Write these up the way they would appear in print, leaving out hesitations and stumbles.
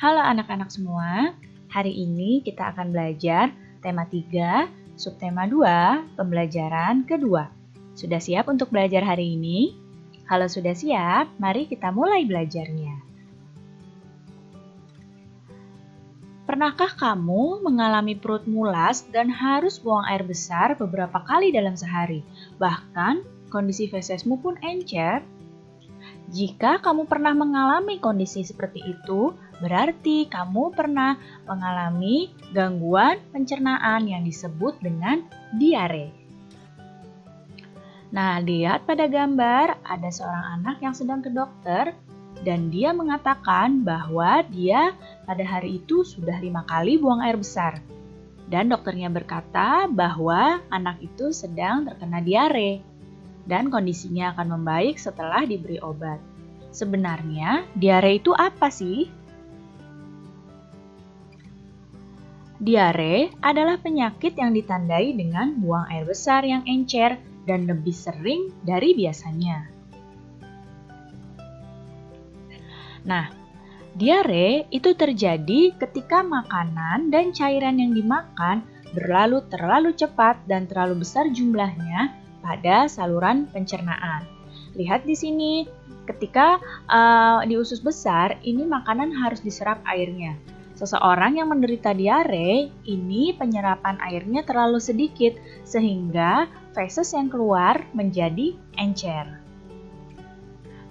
Halo anak-anak semua, hari ini kita akan belajar tema 3, subtema 2, pembelajaran kedua. Sudah siap untuk belajar hari ini? Kalau sudah siap, mari kita mulai belajarnya. Pernahkah kamu mengalami perut mulas dan harus buang air besar beberapa kali dalam sehari? Bahkan, kondisi fesesmu pun encer? Jika kamu pernah mengalami kondisi seperti itu, berarti kamu pernah mengalami gangguan pencernaan yang disebut dengan diare. Nah, lihat pada gambar, ada seorang anak yang sedang ke dokter dan dia mengatakan bahwa dia pada hari itu sudah 5 kali buang air besar. Dan dokternya berkata bahwa anak itu sedang terkena diare dan kondisinya akan membaik setelah diberi obat. Sebenarnya, diare itu apa sih? Diare adalah penyakit yang ditandai dengan buang air besar yang encer dan lebih sering dari biasanya. Nah, diare itu terjadi ketika makanan dan cairan yang dimakan terlalu cepat dan terlalu besar jumlahnya pada saluran pencernaan. Lihat di sini, ketika di usus besar, ini makanan harus diserap airnya. Seseorang yang menderita diare, ini penyerapan airnya terlalu sedikit, sehingga feses yang keluar menjadi encer.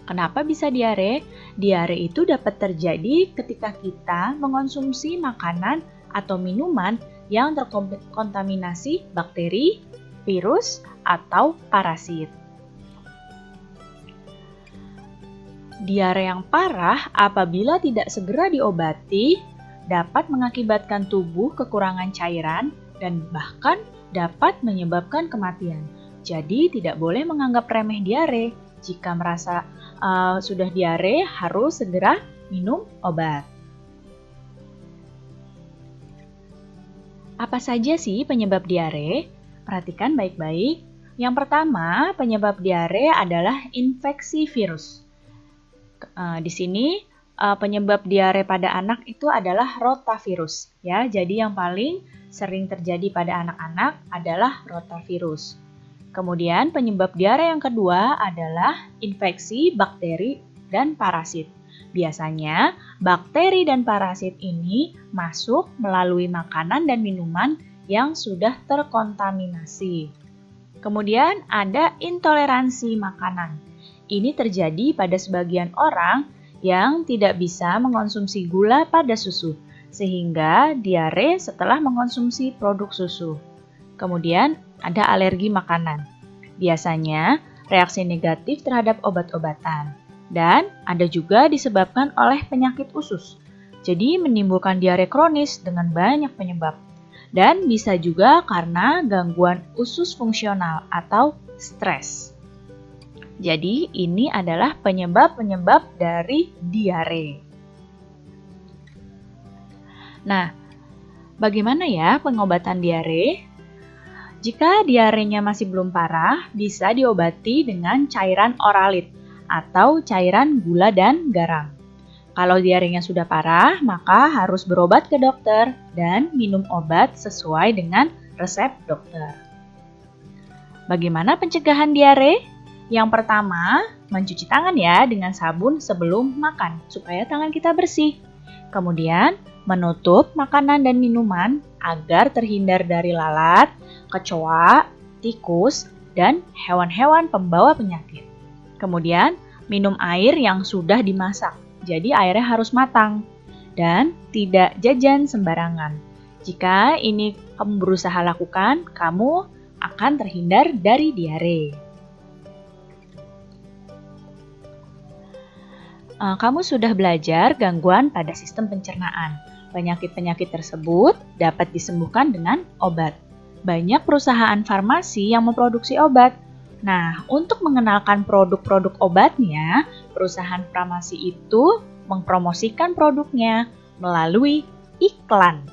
Kenapa bisa diare? Diare itu dapat terjadi ketika kita mengonsumsi makanan atau minuman yang terkontaminasi bakteri, virus, atau parasit. Diare yang parah apabila tidak segera diobati dapat mengakibatkan tubuh kekurangan cairan dan bahkan dapat menyebabkan kematian. Jadi tidak boleh menganggap remeh diare. Jika merasa sudah diare, harus segera minum obat. Apa saja sih penyebab diare? Perhatikan baik-baik. Yang pertama, penyebab diare adalah infeksi virus. Di sini penyebab diare pada anak itu adalah rotavirus, ya. Jadi yang paling sering terjadi pada anak-anak adalah rotavirus. Kemudian penyebab diare yang kedua adalah infeksi bakteri dan parasit. Biasanya bakteri dan parasit ini masuk melalui makanan dan minuman yang sudah terkontaminasi. Kemudian ada intoleransi makanan. Ini terjadi pada sebagian orang yang tidak bisa mengonsumsi gula pada susu, sehingga diare setelah mengonsumsi produk susu. Kemudian ada alergi makanan. Biasanya reaksi negatif terhadap obat-obatan. Dan ada juga disebabkan oleh penyakit usus. Jadi menimbulkan diare kronis dengan banyak penyebab. Dan bisa juga karena gangguan usus fungsional atau stres. Jadi ini adalah penyebab-penyebab dari diare. Nah, bagaimana ya pengobatan diare? Jika diarenya masih belum parah, bisa diobati dengan cairan oralit atau cairan gula dan garam. Kalau diarenya sudah parah, maka harus berobat ke dokter dan minum obat sesuai dengan resep dokter. Bagaimana pencegahan diare? Yang pertama, mencuci tangan ya dengan sabun sebelum makan, supaya tangan kita bersih. Kemudian, menutup makanan dan minuman agar terhindar dari lalat, kecoa, tikus, dan hewan-hewan pembawa penyakit. Kemudian, minum air yang sudah dimasak, jadi airnya harus matang. Dan tidak jajan sembarangan. Jika ini kamu berusaha lakukan, kamu akan terhindar dari diare. Kamu sudah belajar gangguan pada sistem pencernaan. Penyakit-penyakit tersebut dapat disembuhkan dengan obat. Banyak perusahaan farmasi yang memproduksi obat. Nah, untuk mengenalkan produk-produk obatnya, perusahaan farmasi itu mempromosikan produknya melalui iklan.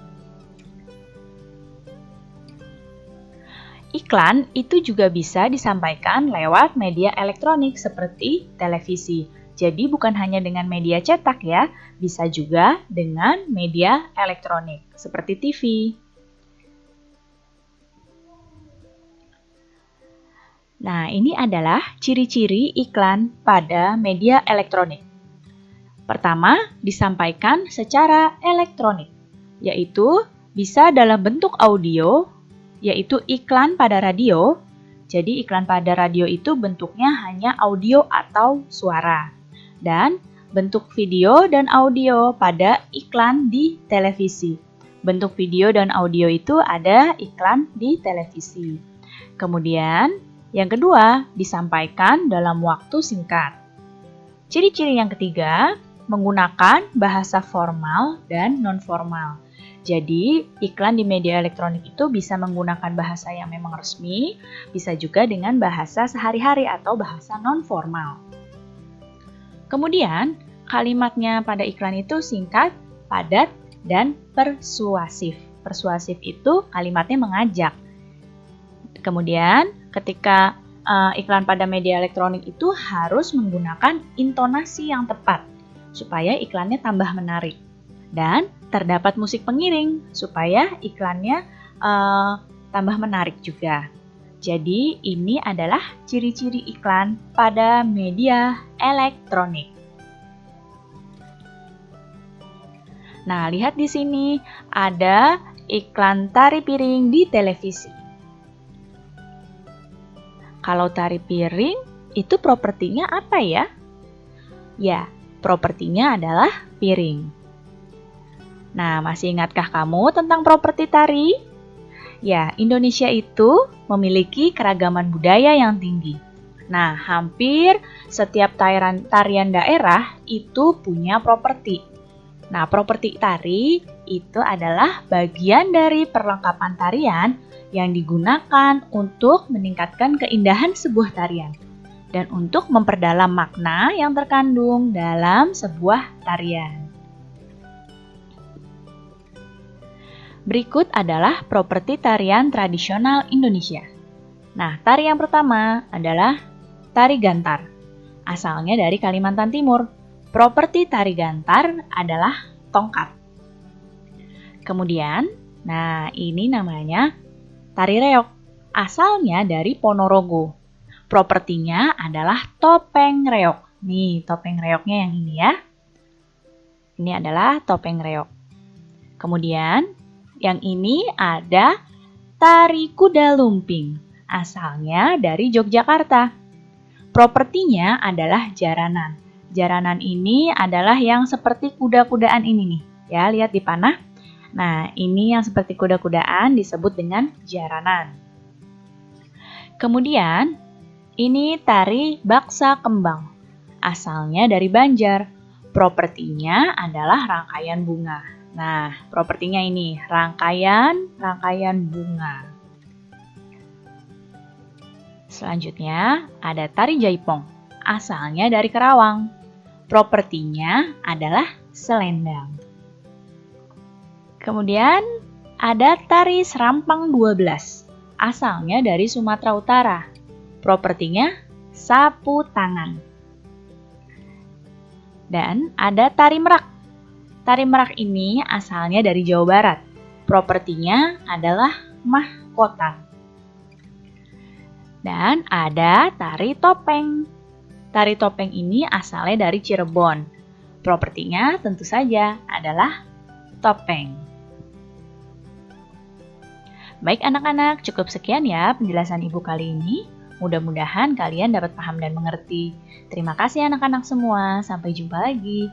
Iklan itu juga bisa disampaikan lewat media elektronik seperti televisi. Jadi bukan hanya dengan media cetak ya, bisa juga dengan media elektronik seperti TV. Nah, ini adalah ciri-ciri iklan pada media elektronik. Pertama, disampaikan secara elektronik, yaitu bisa dalam bentuk audio, yaitu iklan pada radio. Jadi iklan pada radio itu bentuknya hanya audio atau suara. Dan bentuk video dan audio pada iklan di televisi. Bentuk video dan audio itu ada iklan di televisi. Kemudian, yang kedua, disampaikan dalam waktu singkat. Ciri-ciri yang ketiga, menggunakan bahasa formal dan non-formal. Jadi, iklan di media elektronik itu bisa menggunakan bahasa yang memang resmi, bisa juga dengan bahasa sehari-hari atau bahasa non-formal. Kemudian, kalimatnya pada iklan itu singkat, padat, dan persuasif. Persuasif itu kalimatnya mengajak. Kemudian, ketika iklan pada media elektronik itu harus menggunakan intonasi yang tepat, supaya iklannya tambah menarik. Dan terdapat musik pengiring, supaya iklannya tambah menarik juga. Jadi, ini adalah ciri-ciri iklan pada media elektronik. Nah, lihat di sini ada iklan tari piring di televisi. Kalau tari piring, itu propertinya apa ya? Ya, propertinya adalah piring. Nah, masih ingatkah kamu tentang properti tari? Ya, Indonesia itu memiliki keragaman budaya yang tinggi. Nah, hampir setiap tarian daerah itu punya properti. Nah, properti tari itu adalah bagian dari perlengkapan tarian yang digunakan untuk meningkatkan keindahan sebuah tarian dan untuk memperdalam makna yang terkandung dalam sebuah tarian. Berikut adalah properti tarian tradisional Indonesia. Nah, tari yang pertama adalah tari gantar. Asalnya dari Kalimantan Timur. Properti tari gantar adalah tongkat. Kemudian, nah ini namanya tari reog. Asalnya dari Ponorogo. Propertinya adalah topeng reog. Nih, topeng reognya yang ini ya. Ini adalah topeng reog. Kemudian, yang ini ada tari kuda lumping, asalnya dari Yogyakarta. Propertinya adalah jaranan. Jaranan ini adalah yang seperti kuda-kudaan ini nih. Ya, lihat di panah. Nah, ini yang seperti kuda-kudaan disebut dengan jaranan. Kemudian, ini tari baksa kembang, asalnya dari Banjar. Propertinya adalah rangkaian bunga. Nah, propertinya ini, rangkaian bunga. Selanjutnya, ada tari jaipong, asalnya dari Karawang. Propertinya adalah selendang. Kemudian, ada tari serampang 12, asalnya dari Sumatera Utara. Propertinya sapu tangan. Dan ada tari merak. Tari merak ini asalnya dari Jawa Barat. Propertinya adalah mahkota. Dan ada tari topeng. Tari topeng ini asalnya dari Cirebon. Propertinya tentu saja adalah topeng. Baik anak-anak, cukup sekian ya penjelasan Ibu kali ini. Mudah-mudahan kalian dapat paham dan mengerti. Terima kasih anak-anak semua. Sampai jumpa lagi.